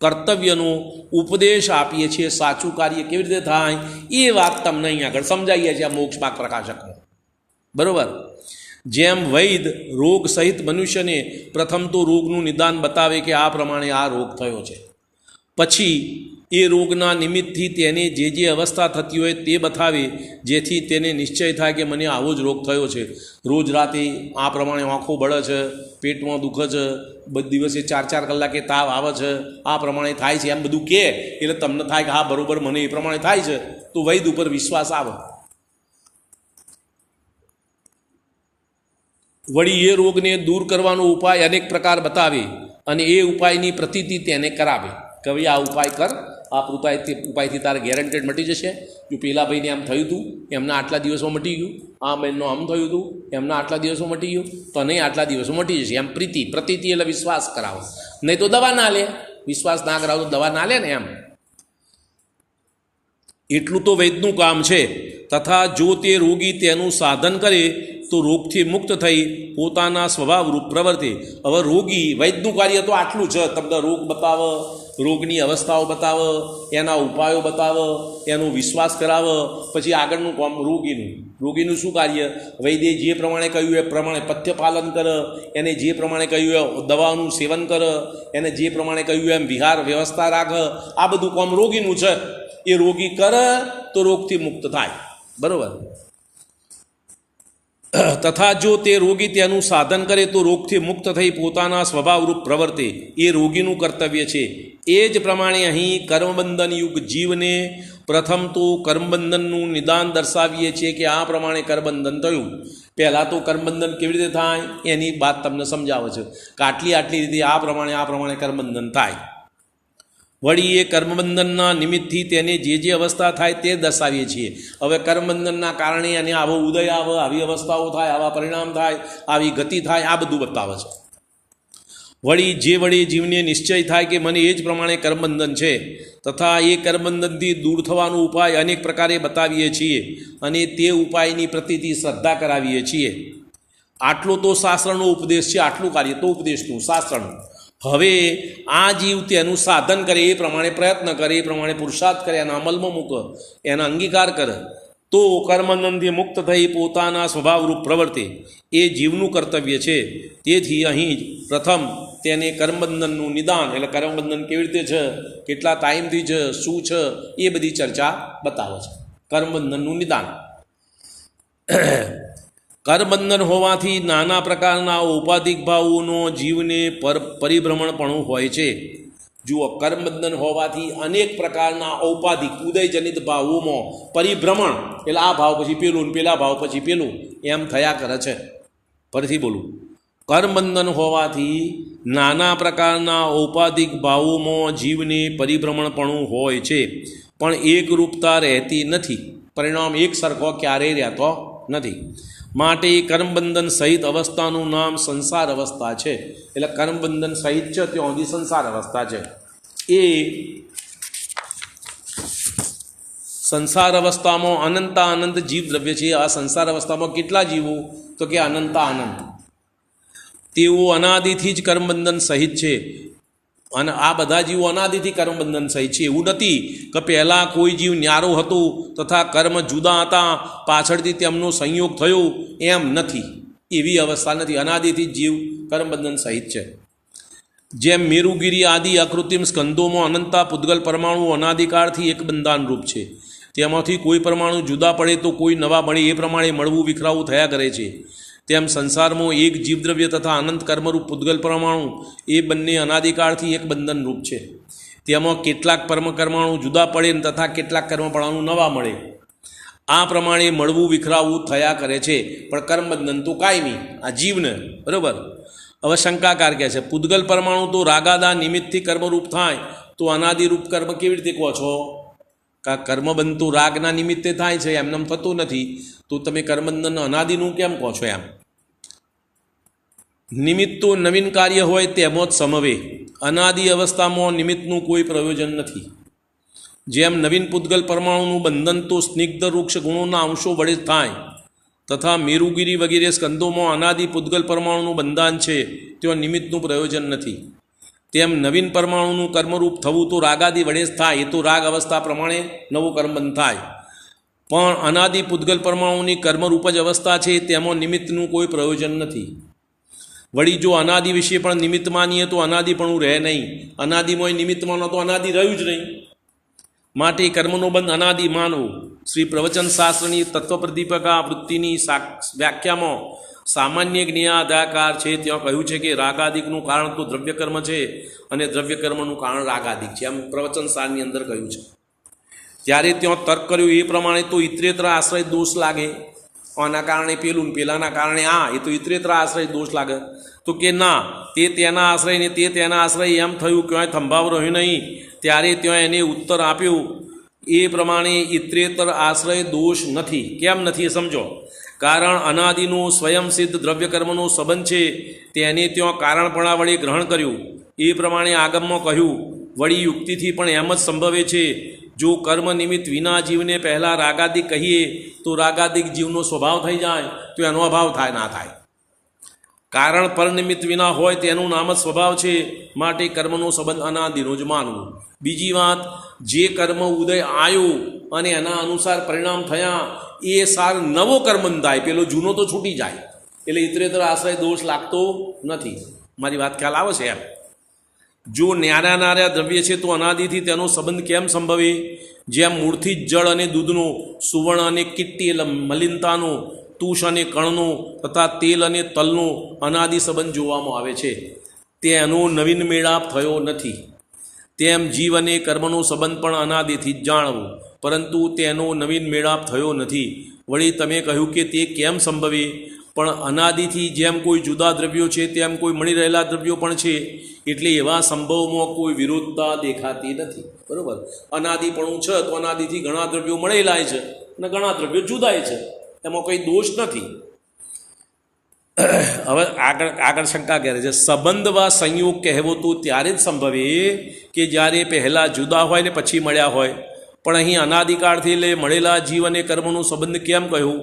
કર્તવ્યનો ઉપદેશ આપીએ છીએ. સાચું કાર્ય કેવી રીતે થાય એ વાત તમને અહીંયા આગળ સમજાવીએ છીએ આ મોક્ષમાર્ગ પ્રકાશકમાં. બરાબર. જેમ વૈદ રોગ સહિત મનુષ્યને પ્રથમ તો રોગનું નિદાન બતાવે કે આ પ્રમાણે આ રોગ થયો છે, પછી એ રોગના નિમિત્તથી તેને જે જે અવસ્થા થતી હોય તે બતાવે, જેથી તેને નિશ્ચય થાય કે મને આવો જ રોગ થયો છે. રોજ રાતે આ પ્રમાણે આંખો બળે છે, પેટમાં દુખે છે, દિવસે 4-4 કલાકે તાવ આવે છે, આ પ્રમાણે થાય છે, એમ બધું કહે એટલે તમને થાય કે હા બરાબર મને એ પ્રમાણે થાય છે, તો વૈદ ઉપર વિશ્વાસ આવે. વળી એ રોગને દૂર કરવાનો ઉપાય અનેક પ્રકાર બતાવે અને એ ઉપાયની પ્રતીતિ તેને કરાવે કે ભાઈ આ ઉપાય કર, આ ઉપાયથી તારે ગેરંટેડ મટી જશે. જો પેલા ભાઈને આમ થયું હતું, એમના આટલા દિવસમાં મટી ગયું, આ બહેનનો આમ થયું હતું, એમના આટલા દિવસમાં મટી ગયું, તો નહીં આટલા દિવસમાં મટી જશે. એમ પ્રતીતિ એટલે વિશ્વાસ કરાવો. નહીં તો દવા ના લે. વિશ્વાસ ના કરાવો તો દવા ના લે ને. એમ એટલું તો વૈદનું કામ છે. તથા જો તે રોગી તેનું સાધન કરે તો રોગથી મુક્ત થઈ પોતાના સ્વભાવરૂપ પ્રવર્તે. હવે રોગી વૈદનું કાર્ય તો આટલું છે. તમને રોગ બતાવે, રોગની અવસ્થાઓ બતાવે, એના ઉપાયો બતાવે, એનો વિશ્વાસ કરાવે, પછી આગળનું કામ રોગીનું શું કાર્ય? વૈદ્ય જે પ્રમાણે કહ્યું એ પ્રમાણે પથ્ય પાલન કરે, એને જે પ્રમાણે કહ્યું એ દવાનું સેવન કરે, એને જે પ્રમાણે કહ્યું એમ વિહાર વ્યવસ્થા રાખે. આ બધું કામ રોગીનું છે. એ રોગી કરે તો રોગથી મુક્ત થાય. બરાબર. તથા જો તે રોગી તેનું સાધન કરે તો રોગથી મુક્ત થઈ પોતાના સ્વભાવરૂપ પ્રવર્તે. એ રોગીનું કર્તવ્ય છે. એ જ પ્રમાણે અહીં કર્મબંધન યુગ જીવને પ્રથમ તો કર્મબંધનનું નિદાન દર્શાવીએ છીએ કે આ પ્રમાણે કર્મબંધન થયું. પહેલાં તો કર્મબંધન કેવી રીતે થાય એની વાત તમને સમજાવે છે કે આટલી રીતે આ પ્રમાણે કર્મબંધન થાય. વળી એ કર્મબંધનના નિમિત્તથી તેને જે અવસ્થા થાય તે દર્શાવીએ છીએ. હવે કર્મબંધનના કારણે એને આવો ઉદય આવે, આવી અવસ્થાઓ થાય, આવા પરિણામ થાય, આવી ગતિ થાય, આ બધું બતાવે છે. વળી જીવને નિશ્ચય થાય કે મને એ જ પ્રમાણે કર્મબંધન છે તથા એ કર્મબંધનથી દૂર થવાનો ઉપાય અનેક પ્રકારે બતાવીએ છીએ અને તે ઉપાયની પ્રતિથી શ્રદ્ધા કરાવીએ છીએ. આટલો તો શાસ્ત્રનો ઉપદેશ છે, આટલું કાર્ય તો ઉપદેશનું શાસ્ત્રનું. હવે આ જીવ તેનું સાધન કરે, એ પ્રમાણે પ્રયત્ન કરે, એ પ્રમાણે પુરુષાર્થ કરે, એના અમલમાં મૂકે, એના અંગીકાર કરે તો કર્મબંધનથી મુક્ત થઈ પોતાના સ્વભાવરૂપ પ્રવર્તે એ જીવનું કર્તવ્ય છે. તેથી અહીં પ્રથમ તેને કર્મબંધનનું નિદાન, એટલે કર્મબંધન કેવી રીતે છે, કેટલા ટાઈમથી છે, શું છે, એ બધી ચર્ચા બતાવે છે. કર્મબંધનનું નિદાન. કર્મબંધન હોવાથી નાના પ્રકારના ઔપાધિક ભાવોનો જીવને પરિભ્રમણપણું હોય છે. જુઓ, કર્મબંધન હોવાથી અનેક પ્રકારના ઔપાધિક ઉદયજનિત ભાવોમાં પરિભ્રમણ, એટલે આ ભાવ પછી પેલું, પેલા ભાવ પછી પેલું, એમ થયા કરે છે. ફરીથી બોલું, કર્મબંધન હોવાથી નાના પ્રકારના ઔપાધિક ભાવોમાં જીવને પરિભ્રમણપણું હોય છે, પણ એકરૂપતા રહેતી નથી. પરિણામ એક સરખો ક્યારેય રહેતો નથી. માટે કર્મબંધન સહિત અવસ્થાનું નામ સંસાર અવસ્થા છે. એટલે કર્મબંધન સહિત છે ત્યાં સુધી સંસાર અવસ્થા છે. એ સંસાર અવસ્થામાં અનંત જીવ દ્રવ્ય છે. આ સંસાર અવસ્થામાં કેટલા જીવો? તો કે અનંત. તેઓ અનાદિથી જ કર્મબંધન સહિત છે. અને આ બધા જીવો અનાદિથી કર્મબંધન સહિત છે. એવું નથી કે પહેલાં કોઈ જીવ ન્યારો હતો તથા કર્મ જુદા હતા, પાછળથી તેમનો સંયોગ થયો, એમ નથી. એવી અવસ્થા નથી. અનાદિથી જીવ કર્મબંધન સહિત છે. જેમ મેરુગીરી આદિ અકૃત્રિમ સ્કંદોમાં અનંતા પૂતગલ પરમાણુ અનાદિકાળથી એક બંધાનરૂપ છે. તેમાંથી કોઈ પરમાણુ જુદા પડે તો કોઈ નવા મળે, એ પ્રમાણે મળવું વિખરાવું થયા કરે છે. તેમ સંસારમાં એક જીવદ્રવ્ય તથા અનંત કર્મરૂપ પૂતગલ પરમાણુ એ બંને અનાદિકાળથી એક બંધનરૂપ છે. તેમાં કેટલાક પરમકર્માણુ જુદા પડે તથા કેટલાક કર્મપરમાણુ નવા મળે. આ પ્રમાણે મળવું વિખરાવું થયા કરે છે. પણ કર્મબંધન તો કાયમી આ જીવને, બરાબર. હવે શંકાકાર કહે છે, પૂતગલ પરમાણુ તો રાગાદા નિમિત્તથી કર્મરૂપ થાય તો અનાદિરૂપ કર્મ કેવી રીતે કહો છો? કર્મબંધ તો રાગના નિમિત્તે થાય છે, એમનેમ થતું નથી, તો તમે કર્મબંધન અનાદિનું કેમ કહો છો? એમ નિમિત્ત તો નવીન કાર્ય હોય તેમાં જ સમવે. અનાદિ અવસ્થામાં નિમિત્તનું કોઈ પ્રયોજન નથી. જેમ નવીન પૂતગલ પરમાણુનું બંધન તો સ્નિગ્ધ વૃક્ષ ગુણોના અંશો વડે થાય તથા મેરુગીરી વગેરે સ્કંદોમાં અનાદિ પૂતગલ પરમાણુનું બંધાન છે, ત્યાં નિમિત્તનું પ્રયોજન નથી. તેમ નવીન પરમાણુનું કર્મરૂપ થવું તો રાગાદિ વડે જ થાય. એ તો રાગ અવસ્થા પ્રમાણે નવું કર્મબંધ થાય. પણ અનાદિ પૂતગલ પરમાણુની કર્મરૂપ જ અવસ્થા છે, તેમાં નિમિત્તનું કોઈ પ્રયોજન નથી. વળી જો અનાદિ વિશે પણ નિમિત્ત માનીએ તો અનાદિપણું રહે નહીં. અનાદિમાં નિમિત્ત માનો તો અનાદિ રહ્યું જ નહીં. માટે કર્મનો બંધ અનાદિ માનવો. શ્રી પ્રવચન શાસ્ત્રની તત્વપ્રદીપકા વૃત્તિની વ્યાખ્યામાં સામાન્ય જ્ઞેયાધાકાર છે. ત્યાં કહ્યું છે કે રાગાદિકનું કારણ તો દ્રવ્યકર્મ છે અને દ્રવ્યકર્મનું કારણ રાગાદિક છે, એમ પ્રવચન સારની અંદર કહ્યું છે. ત્યારે ત્યાં તર્ક કર્યું એ પ્રમાણે તો ઇતરેતર આશ્રય દોષ લાગે. આના કારણે પેલું, પેલાના કારણે આ, એ તો ઇતરેતર આશ્રય દોષ લાગે. તો કે ના, તે તેના આશ્રય ને તે તેના આશ્રય એમ થયું, ક્યાંય થંભાવ રહ્યો નહીં. ત્યારે ત્યાં એને ઉત્તર આપ્યો એ પ્રમાણે ઇતરેતર આશ્રય દોષ નથી. કેમ નથી એ સમજો. કારણ અનાદિનું સ્વયંસિદ્ધ દ્રવ્યકર્મનો સંબંધ છે, તેને ત્યાં કારણપણા વડે ગ્રહણ કર્યું. એ પ્રમાણે આગમમાં કહ્યું. વળી યુક્તિથી પણ એમ જ સંભવે છે. જો કર્મ નિમિત્ત વિના જીવને પહેલાં રાગાદિક કહીએ તો રાગાદિક જીવનો સ્વભાવ થઈ જાય, તો એનો અભાવ થાય ના થાય. કારણ પરનિમિત્ત વિના હોય તેનું નામ જ સ્વભાવ છે. માટે કર્મનો સંબંધ અનાદિનો જ માનવું. બીજી વાત, જે કર્મ ઉદય આવ્યો અને એના અનુસાર પરિણામ થયા, એ સાર નવો કર્મ થાય, પેલો જૂનો તો છૂટી જાય. એટલે ઇતરેતર આશ્રય દોષ લાગતો નથી. મારી વાત ખ્યાલ આવે છે? એમ જો ન્યારા દ્રવ્ય છે તો અનાદિથી તેનો સંબંધ કેમ સંભવે? જેમ મૂળથી જ જળ અને દૂધનો, સુવર્ણ અને કિટ્ટી એટલે મલિનતાનો, તુષ અને કણનો તથા તેલ અને તલનો અનાદિ સંબંધ જોવામાં આવે છે, તેનો નવીન મેળાપ થયો નથી. તેમ જીવ અને કર્મનો સંબંધ પણ અનાદિથી જ જાણવો, પરંતુ તેનો નવીન મેળાપ થયો નથી. વળી તમે કહ્યું કે તે કેમ સંભવે? પણ અનાદિથી જેમ કોઈ જુદા દ્રવ્યો છે તેમ કોઈ મળી રહેલા દ્રવ્યો પણ છે, એટલે એવા સંભવમાં કોઈ વિરોધતા દેખાતી નથી. બરાબર, અનાદિપણું છે તો અનાદિથી ઘણા દ્રવ્યો મળેલા છે અને ઘણા દ્રવ્યો જુદાય છે, એમાં કંઈ દોષ નથી. હવે આગળ શંકા કરે છે, સંબંધ વા સંયોગ કહેવો તો ત્યારે જ સંભવે કે જ્યારે પહેલાં જુદા હોય ને પછી મળ્યા હોય. પણ અહીં અનાદિકાળથી એટલે મળેલા જીવ અને કર્મનો સંબંધ કેમ કહ્યું?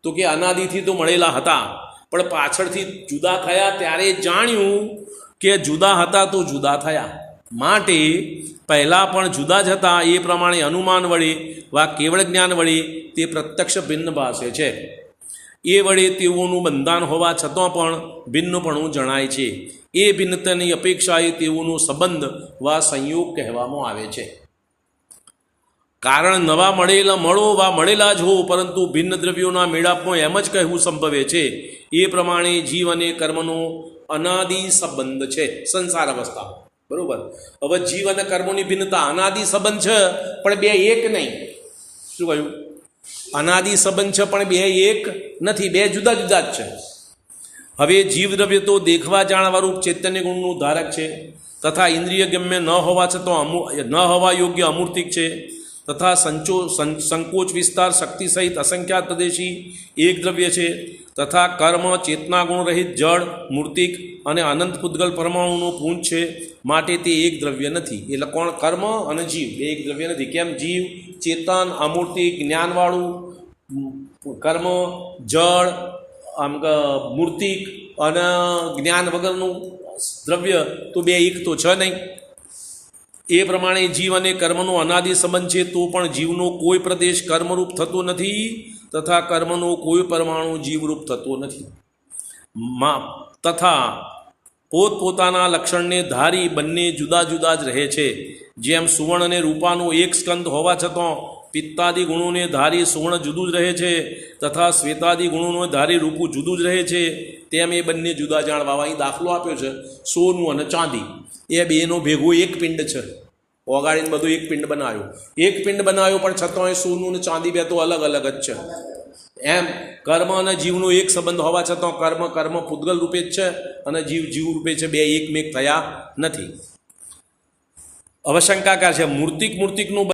તો કે અનાદિથી તો મળેલા હતા, પણ પાછળથી જુદા થયા ત્યારે જાણ્યું કે જુદા હતા તો જુદા થયા, માટે પહેલાં પણ જુદા જ હતા એ પ્રમાણે અનુમાન વડે વા કેવળ જ્ઞાન વડે તે પ્રત્યક્ષ ભિન્ન ભાષે છે. એ વડે તેઓનું બંધાન હોવા છતાં પણ ભિન્નપણું જણાય છે. એ ભિન્નતાની અપેક્ષાએ તેઓનો સંબંધ વા સંયોગ કહેવામાં આવે છે. કારણ નવા મળો વા મળેલા જ હો, પરંતુ ભિન્ન દ્રવ્યોના મેળાપમાં એમ જ કહેવું સંભવે છે. એ પ્રમાણે જીવ અને કર્મનો અનાદિ સંબંધ છે સંસાર અવસ્થા. બરાબર, હવે જીવ અને કર્મોની ભિન્નતા અનાદિ સંબંધ છે પણ બે એક નહીં. શું કહ્યું? અનાદિ સંબંધ છે પણ બે એક નથી, બે જુદા જુદા જ છે. હવે જીવ દ્રવ્ય તો દેખવા જાણવારૂપ ચૈતન્ય ગુણનું ધારક છે, તથા ઇન્દ્રિય ગમ્ય ન હોવા છતાં ન હોવા યોગ્ય અમૂર્તિક છે, તથા સંકોચ વિસ્તાર શક્તિ સહિત અસંખ્યાત પ્રદેશી એક દ્રવ્ય છે, તથા કર્મ ચેતના ગુણ રહિત જળ મૂર્તિક અને અનંત પૂતગલ પરમાણુનું પૂંજ છે, માટે તે એક દ્રવ્ય નથી. એટલે કોણ? કર્મ અને જીવ બે એક દ્રવ્ય નથી. કેમ? જીવ ચેતન અમૂર્તિક જ્ઞાનવાળું, કર્મ જળ આમ મૂર્તિક અને જ્ઞાન વગરનું દ્રવ્ય તો બે એક તો છે નહીં. એ પ્રમાણે જીવ અને કર્મનો અનાદિ સંબંધ છે, તો પણ જીવનો કોઈ પ્રદેશ કર્મરૂપ થતો નથી, તથા કર્મનો કોઈ પરમાણુ જીવરૂપ થતો નથી. તથા પોતપોતાના લક્ષણને ધારી બંને જુદા જુદા જ રહે છે. જેમ સુવર્ણ અને રૂપાનો એક સ્કંદ હોવા છતાં પિત્તાદિ ગુણોને ધારી સુવર્ણ જુદું જ રહે છે, તથા શ્વેતાદિ ગુણોને ધારી રૂપું જુદું જ રહે છે, તેમ એ બંને જુદા જાણવા. અહીં દાખલો આપ્યો છે સોનું અને ચાંદી, એ બેનો ભેગો એક પિંડ છે. ઓગાળીને બધું એક પિંડ બનાવ્યો, એક પિંડ બનાવ્યો, પણ છતાં એ સોનું અને ચાંદી બે તો અલગ અલગ જ છે. એમ કર્મ અને જીવનો એક સંબંધ હોવા છતાં કર્મ પૂતગલ રૂપે જ છે અને જીવ રૂપે છે, બે એકમેક થયા નથી. હવે શંકાકાર છે મૂર્તિકનું